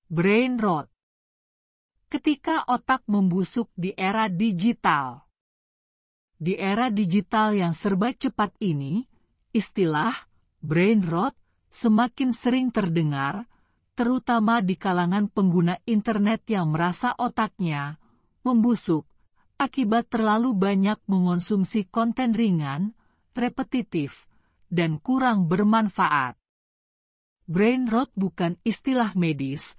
Brain rot. Ketika otak membusuk di era digital. Di era digital yang serba cepat ini, istilah brain rot semakin sering terdengar, terutama di kalangan pengguna internet yang merasa otaknya membusuk akibat terlalu banyak mengonsumsi konten ringan, repetitif, dan kurang bermanfaat. Brain rot bukan istilah medis,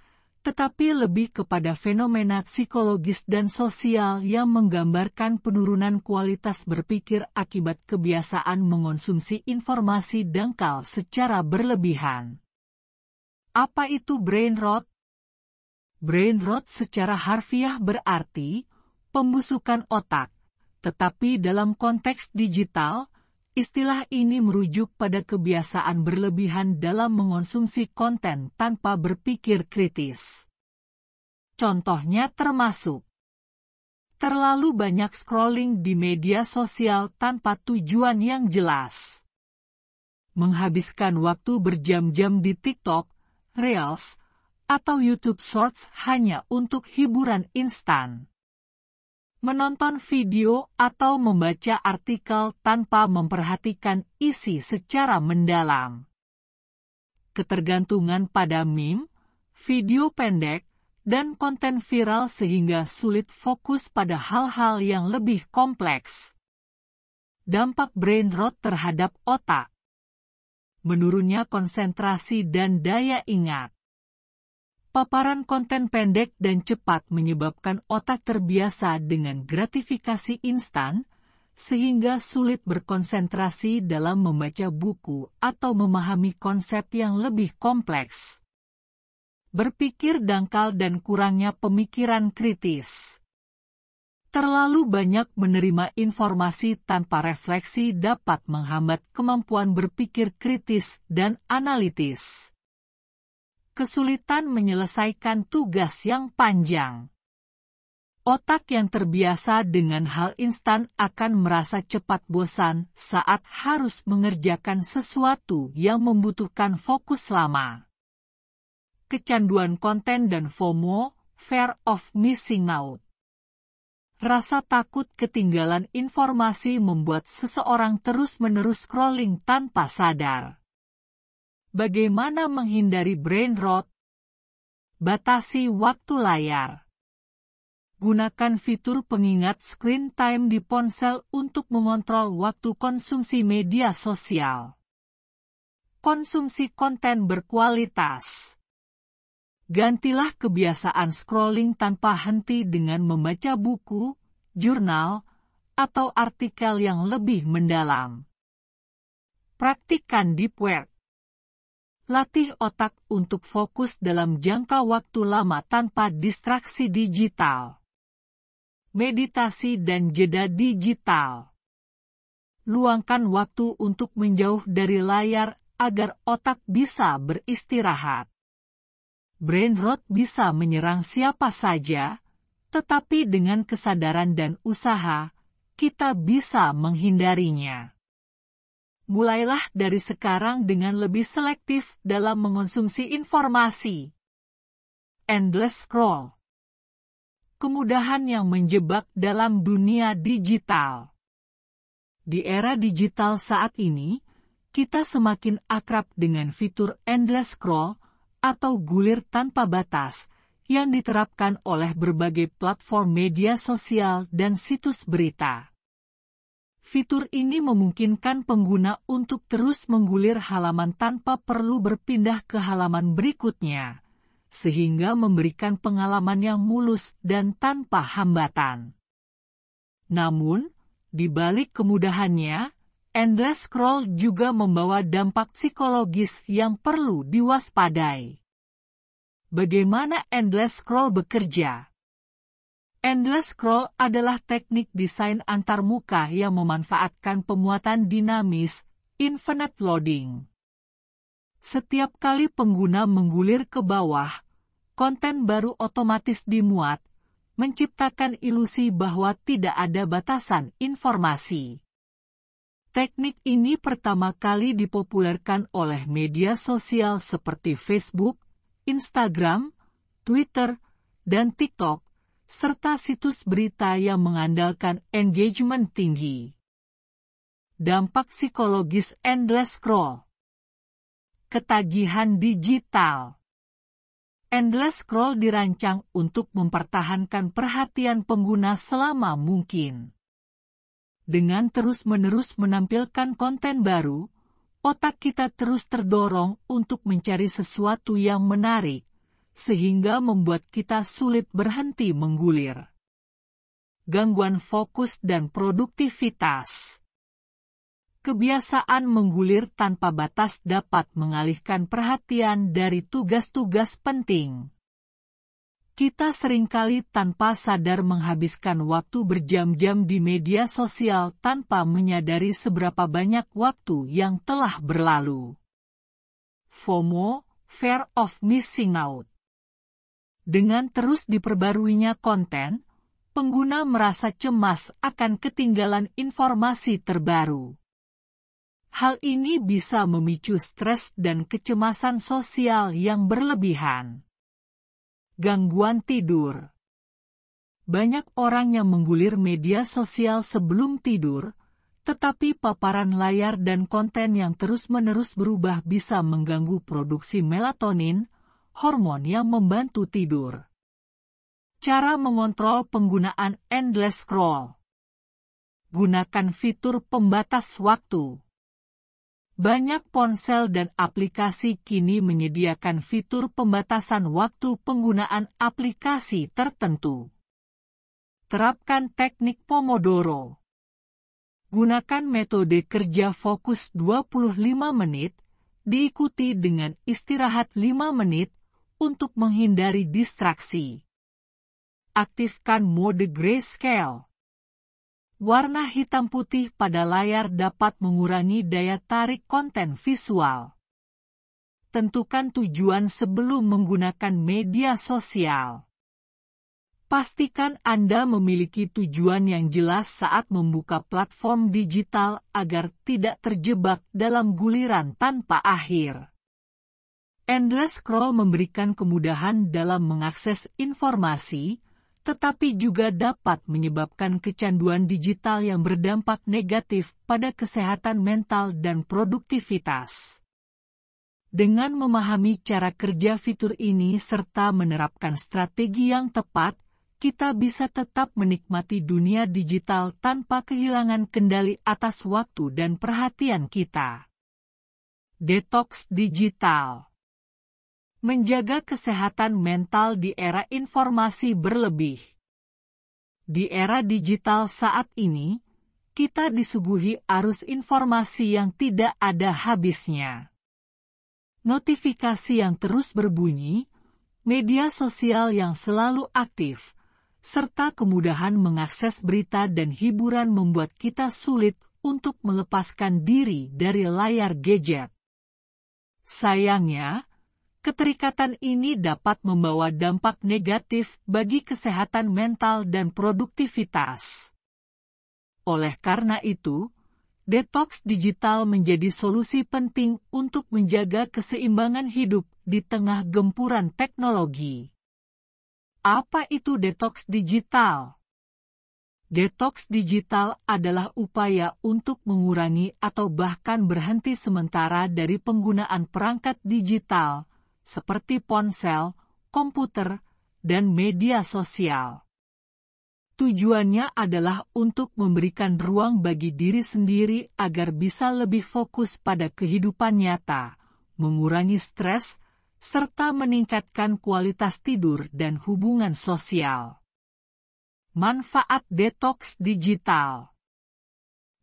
tetapi lebih kepada fenomena psikologis dan sosial yang menggambarkan penurunan kualitas berpikir akibat kebiasaan mengonsumsi informasi dangkal secara berlebihan. Apa itu brain rot? Brain rot secara harfiah berarti pembusukan otak, tetapi dalam konteks digital, istilah ini merujuk pada kebiasaan berlebihan dalam mengonsumsi konten tanpa berpikir kritis. Contohnya termasuk terlalu banyak scrolling di media sosial tanpa tujuan yang jelas, menghabiskan waktu berjam-jam di TikTok, Reels, atau YouTube Shorts hanya untuk hiburan instan, menonton video atau membaca artikel tanpa memperhatikan isi secara mendalam, ketergantungan pada meme, video pendek, dan konten viral sehingga sulit fokus pada hal-hal yang lebih kompleks. Dampak brain rot terhadap otak. Menurunnya konsentrasi dan daya ingat. Paparan konten pendek dan cepat menyebabkan otak terbiasa dengan gratifikasi instan, sehingga sulit berkonsentrasi dalam membaca buku atau memahami konsep yang lebih kompleks. Berpikir dangkal dan kurangnya pemikiran kritis. Terlalu banyak menerima informasi tanpa refleksi dapat menghambat kemampuan berpikir kritis dan analitis. Kesulitan menyelesaikan tugas yang panjang. Otak yang terbiasa dengan hal instan akan merasa cepat bosan saat harus mengerjakan sesuatu yang membutuhkan fokus lama. Kecanduan konten dan FOMO, fear of missing out. Rasa takut ketinggalan informasi membuat seseorang terus-menerus scrolling tanpa sadar. Bagaimana menghindari brain rot? Batasi waktu layar. Gunakan fitur pengingat screen time di ponsel untuk mengontrol waktu konsumsi media sosial. Konsumsi konten berkualitas. Gantilah kebiasaan scrolling tanpa henti dengan membaca buku, jurnal, atau artikel yang lebih mendalam. Praktikkan deep work. Latih otak untuk fokus dalam jangka waktu lama tanpa distraksi digital. Meditasi dan jeda digital. Luangkan waktu untuk menjauh dari layar agar otak bisa beristirahat. Brain rot bisa menyerang siapa saja, tetapi dengan kesadaran dan usaha, kita bisa menghindarinya. Mulailah dari sekarang dengan lebih selektif dalam mengonsumsi informasi. Endless scroll. Kemudahan yang menjebak dalam dunia digital. Di era digital saat ini, kita semakin akrab dengan fitur endless scroll, atau gulir tanpa batas, yang diterapkan oleh berbagai platform media sosial dan situs berita. Fitur ini memungkinkan pengguna untuk terus menggulir halaman tanpa perlu berpindah ke halaman berikutnya, sehingga memberikan pengalaman yang mulus dan tanpa hambatan. Namun, di balik kemudahannya, endless scroll juga membawa dampak psikologis yang perlu diwaspadai. Bagaimana endless scroll bekerja? Endless scroll adalah teknik desain antarmuka yang memanfaatkan pemuatan dinamis, infinite loading. Setiap kali pengguna menggulir ke bawah, konten baru otomatis dimuat, menciptakan ilusi bahwa tidak ada batasan informasi. Teknik ini pertama kali dipopulerkan oleh media sosial seperti Facebook, Instagram, Twitter, dan TikTok, serta situs berita yang mengandalkan engagement tinggi. Dampak psikologis endless scroll. Ketagihan digital. Endless scroll dirancang untuk mempertahankan perhatian pengguna selama mungkin. Dengan terus-menerus menampilkan konten baru, otak kita terus terdorong untuk mencari sesuatu yang menarik, sehingga membuat kita sulit berhenti menggulir. Gangguan fokus dan produktivitas. Kebiasaan menggulir tanpa batas dapat mengalihkan perhatian dari tugas-tugas penting. Kita seringkali tanpa sadar menghabiskan waktu berjam-jam di media sosial tanpa menyadari seberapa banyak waktu yang telah berlalu. FOMO, Fear of Missing Out. Dengan terus diperbaruinya konten, pengguna merasa cemas akan ketinggalan informasi terbaru. Hal ini bisa memicu stres dan kecemasan sosial yang berlebihan. Gangguan tidur. Banyak orang yang menggulir media sosial sebelum tidur, tetapi paparan layar dan konten yang terus-menerus berubah bisa mengganggu produksi melatonin, hormon yang membantu tidur. Cara mengontrol penggunaan endless scroll. Gunakan fitur pembatas waktu. Banyak ponsel dan aplikasi kini menyediakan fitur pembatasan waktu penggunaan aplikasi tertentu. Terapkan teknik Pomodoro. Gunakan metode kerja fokus 25 menit, diikuti dengan istirahat 5 menit, untuk menghindari distraksi. Aktifkan mode grayscale. Warna hitam putih pada layar dapat mengurangi daya tarik konten visual. Tentukan tujuan sebelum menggunakan media sosial. Pastikan Anda memiliki tujuan yang jelas saat membuka platform digital agar tidak terjebak dalam guliran tanpa akhir. Endless scroll memberikan kemudahan dalam mengakses informasi, tetapi juga dapat menyebabkan kecanduan digital yang berdampak negatif pada kesehatan mental dan produktivitas. Dengan memahami cara kerja fitur ini serta menerapkan strategi yang tepat, kita bisa tetap menikmati dunia digital tanpa kehilangan kendali atas waktu dan perhatian kita. Detoks digital. Menjaga kesehatan mental di era informasi berlebih. Di era digital saat ini, kita disuguhi arus informasi yang tidak ada habisnya. Notifikasi yang terus berbunyi, media sosial yang selalu aktif, serta kemudahan mengakses berita dan hiburan membuat kita sulit untuk melepaskan diri dari layar gadget. Sayangnya, keterikatan ini dapat membawa dampak negatif bagi kesehatan mental dan produktivitas. Oleh karena itu, detoks digital menjadi solusi penting untuk menjaga keseimbangan hidup di tengah gempuran teknologi. Apa itu detoks digital? Detoks digital adalah upaya untuk mengurangi atau bahkan berhenti sementara dari penggunaan perangkat digital, seperti ponsel, komputer, dan media sosial. Tujuannya adalah untuk memberikan ruang bagi diri sendiri agar bisa lebih fokus pada kehidupan nyata, mengurangi stres, serta meningkatkan kualitas tidur dan hubungan sosial. Manfaat detoks digital.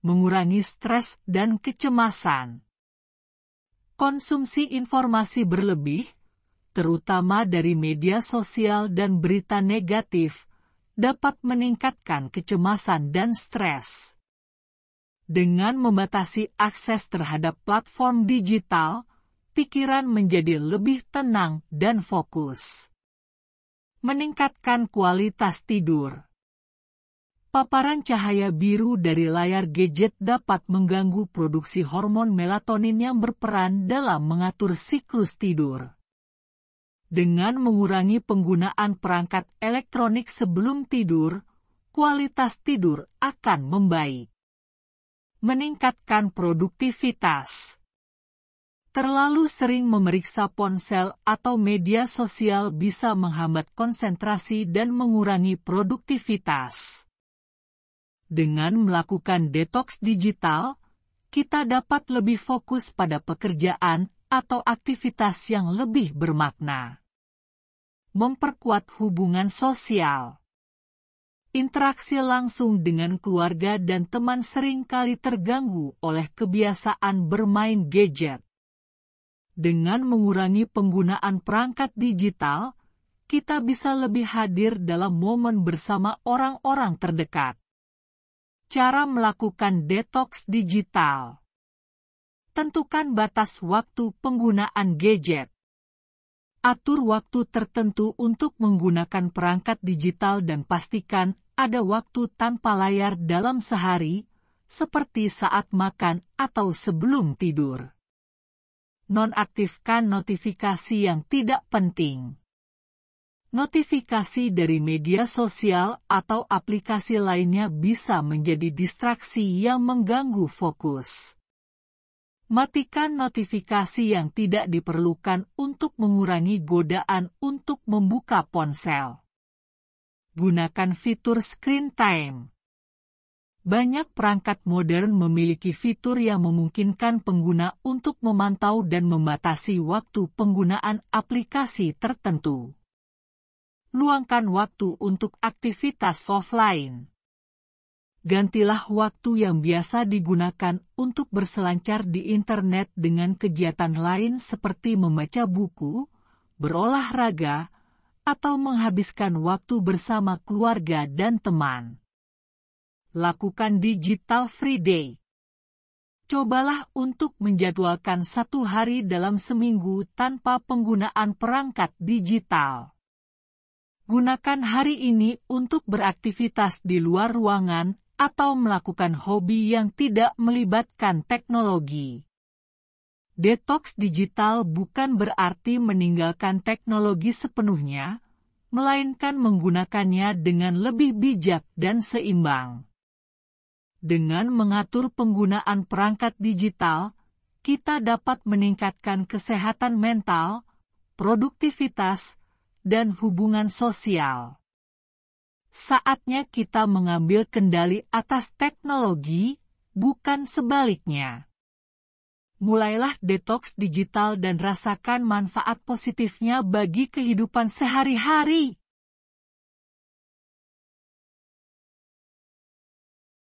Mengurangi stres dan kecemasan. Konsumsi informasi berlebih, terutama dari media sosial dan berita negatif, dapat meningkatkan kecemasan dan stres. Dengan membatasi akses terhadap platform digital, pikiran menjadi lebih tenang dan fokus. Meningkatkan kualitas tidur. Paparan cahaya biru dari layar gadget dapat mengganggu produksi hormon melatonin yang berperan dalam mengatur siklus tidur. Dengan mengurangi penggunaan perangkat elektronik sebelum tidur, kualitas tidur akan membaik. Meningkatkan produktivitas. Terlalu sering memeriksa ponsel atau media sosial bisa menghambat konsentrasi dan mengurangi produktivitas. Dengan melakukan detoks digital, kita dapat lebih fokus pada pekerjaan atau aktivitas yang lebih bermakna. Memperkuat hubungan sosial. Interaksi langsung dengan keluarga dan teman seringkali terganggu oleh kebiasaan bermain gadget. Dengan mengurangi penggunaan perangkat digital, kita bisa lebih hadir dalam momen bersama orang-orang terdekat. Cara melakukan detoks digital. Tentukan batas waktu penggunaan gadget. Atur waktu tertentu untuk menggunakan perangkat digital dan pastikan ada waktu tanpa layar dalam sehari, seperti saat makan atau sebelum tidur. Nonaktifkan notifikasi yang tidak penting. Notifikasi dari media sosial atau aplikasi lainnya bisa menjadi distraksi yang mengganggu fokus. Matikan notifikasi yang tidak diperlukan untuk mengurangi godaan untuk membuka ponsel. Gunakan fitur screen time. Banyak perangkat modern memiliki fitur yang memungkinkan pengguna untuk memantau dan membatasi waktu penggunaan aplikasi tertentu. Luangkan waktu untuk aktivitas offline. Gantilah waktu yang biasa digunakan untuk berselancar di internet dengan kegiatan lain seperti membaca buku, berolahraga, atau menghabiskan waktu bersama keluarga dan teman. Lakukan digital free day. Cobalah untuk menjadwalkan 1 hari dalam seminggu tanpa penggunaan perangkat digital. Gunakan hari ini untuk beraktivitas di luar ruangan atau melakukan hobi yang tidak melibatkan teknologi. Detoks digital bukan berarti meninggalkan teknologi sepenuhnya, melainkan menggunakannya dengan lebih bijak dan seimbang. Dengan mengatur penggunaan perangkat digital, kita dapat meningkatkan kesehatan mental, produktivitas, dan hubungan sosial. Saatnya kita mengambil kendali atas teknologi, bukan sebaliknya. Mulailah detoks digital dan rasakan manfaat positifnya bagi kehidupan sehari-hari.